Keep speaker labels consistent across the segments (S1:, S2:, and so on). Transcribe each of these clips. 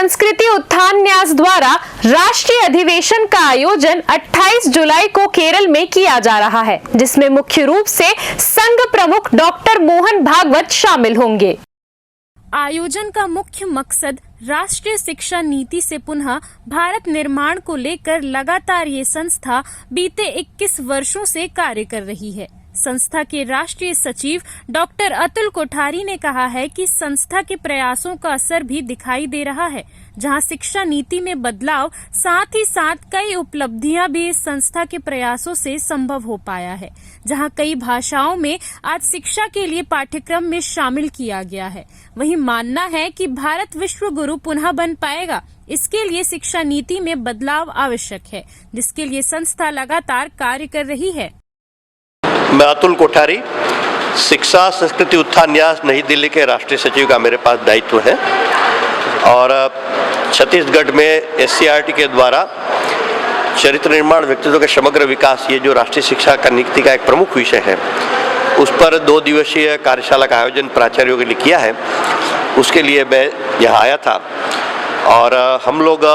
S1: संस्कृति उत्थान न्यास द्वारा राष्ट्रीय अधिवेशन का आयोजन 28 जुलाई को केरल में किया जा रहा है, जिसमें मुख्य रूप से संघ प्रमुख डॉक्टर मोहन भागवत शामिल होंगे।
S2: आयोजन का मुख्य मकसद राष्ट्रीय शिक्षा नीति से पुनः भारत निर्माण को लेकर लगातार ये संस्था बीते 21 वर्षों से कार्य कर रही है। संस्था के राष्ट्रीय सचिव डॉक्टर अतुल कोठारी ने कहा है कि संस्था के प्रयासों का असर भी दिखाई दे रहा है, जहां शिक्षा नीति में बदलाव, साथ ही साथ कई उपलब्धियां भी इस संस्था के प्रयासों से संभव हो पाया है, जहां कई भाषाओं में आज शिक्षा के लिए पाठ्यक्रम में शामिल किया गया है। वहीं मानना है कि भारत विश्व गुरु पुनः बन पाएगा। इसके लिए शिक्षा नीति में बदलाव आवश्यक है, जिसके लिए संस्था लगातार कार्य कर रही है।
S3: मैं अतुल कोठारी, शिक्षा संस्कृति उत्थान न्यास नई दिल्ली के राष्ट्रीय सचिव का मेरे पास दायित्व है और छत्तीसगढ़ में SCERT के द्वारा चरित्र निर्माण, व्यक्तित्व का समग्र विकास, ये जो राष्ट्रीय शिक्षा का नीति का एक प्रमुख विषय है, उस पर 2 दिवसीय कार्यशाला का आयोजन प्राचार्यों के लिए किया है। उसके लिए मैं यहाँ आया था और हम लोग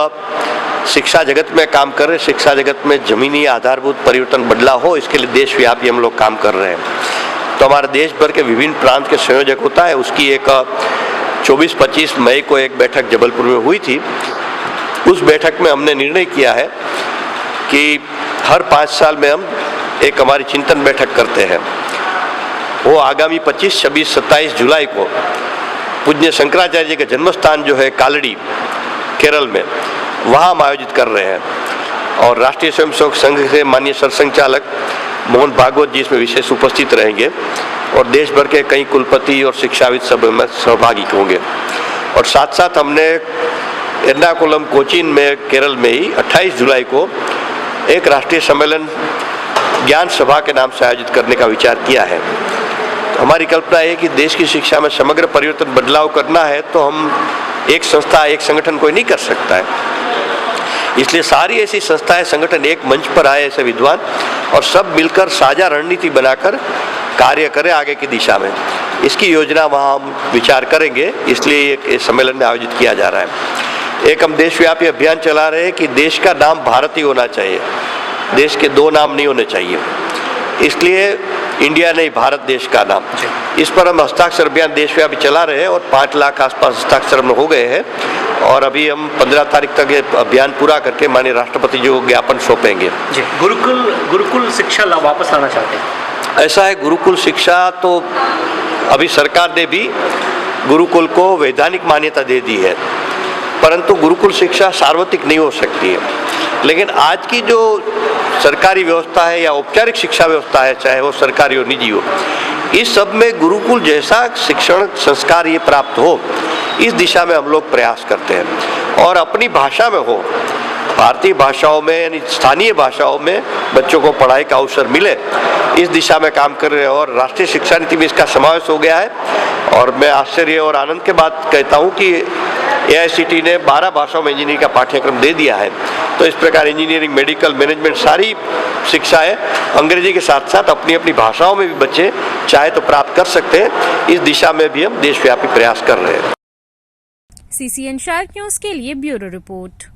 S3: शिक्षा जगत में काम कर रहे हैं। शिक्षा जगत में जमीनी आधारभूत परिवर्तन बदलाव हो, इसके लिए देशव्यापी हम लोग काम कर रहे हैं। तो हमारे देश भर के विभिन्न प्रांत के संयोजक होता है, उसकी एक 24-25 मई को एक बैठक जबलपुर में हुई थी। उस बैठक में हमने निर्णय किया है कि हर 5 साल में हम एक हमारी चिंतन बैठक करते हैं। वो आगामी 25, 26, 27 जुलाई को पूज्य शंकराचार्य जी का जन्म स्थान जो है कालड़ी, केरल में, वहाँ हम आयोजित कर रहे हैं और राष्ट्रीय स्वयंसेवक संघ से माननीय सरसंघचालक मोहन भागवत जी इसमें विशेष उपस्थित रहेंगे और देश भर के कई कुलपति और शिक्षाविद सब में सहभागी होंगे। और साथ साथ हमने एर्नाकुलम, कोचीन में, केरल में ही 28 जुलाई को एक राष्ट्रीय सम्मेलन ज्ञान सभा के नाम से आयोजित करने का विचार किया है। तो हमारी कल्पना है कि देश की शिक्षा में समग्र परिवर्तन, बदलाव करना है तो हम एक संस्था, एक संगठन कोई नहीं कर सकता है। इसलिए सारी ऐसी संस्थाएं, संगठन एक मंच पर आए, ऐसे विद्वान, और सब मिलकर साझा रणनीति बनाकर कार्य करें आगे की दिशा में। इसकी योजना वहाँ हम विचार करेंगे, इसलिए एक सम्मेलन में आयोजित किया जा रहा है। एक हम देशव्यापी अभियान चला रहे हैं कि देश का नाम भारत ही होना चाहिए, देश के 2 नाम नहीं होने चाहिए। इसलिए इंडिया नहीं, भारत देश का नाम। इस पर हम हस्ताक्षर अभियान देशव्यापी चला रहे हैं और 5 लाख आसपास हस्ताक्षर हो गए हैं और अभी हम 15 तारीख तक ये अभियान पूरा करके माननीय राष्ट्रपति जी को ज्ञापन सौंपेंगे।
S4: जी, गुरुकुल शिक्षा वापस लाना चाहते हैं।
S3: ऐसा है, गुरुकुल शिक्षा तो अभी सरकार ने भी गुरुकुल को वैधानिक मान्यता दे दी है, परंतु गुरुकुल शिक्षा सार्वत्रिक नहीं हो सकती है। लेकिन आज की जो सरकारी व्यवस्था है या औपचारिक शिक्षा व्यवस्था है, चाहे वो सरकारी हो निजी हो, इस सब में गुरुकुल जैसा शिक्षण संस्कार ये प्राप्त हो, इस दिशा में हम लोग प्रयास करते हैं और अपनी भाषा में हो, भारतीय भाषाओं में यानी स्थानीय भाषाओं में बच्चों को पढ़ाई का अवसर मिले, इस दिशा में काम कर रहे हैं और राष्ट्रीय शिक्षा नीति में इसका समावेश हो गया है। और मैं आश्चर्य और आनंद के बात कहता हूँ कि AICTE ने 12 भाषाओं में इंजीनियरिंग का पाठ्यक्रम दे दिया है। तो इस प्रकार इंजीनियरिंग, मेडिकल, मैनेजमेंट, सारी शिक्षाएं अंग्रेजी के साथ साथ अपनी अपनी भाषाओं में भी बच्चे चाहे तो प्राप्त कर सकते हैं। इस दिशा में भी हम देशव्यापी प्रयास कर रहे हैं।
S2: CCN शार्क न्यूज़ के लिए ब्यूरो रिपोर्ट।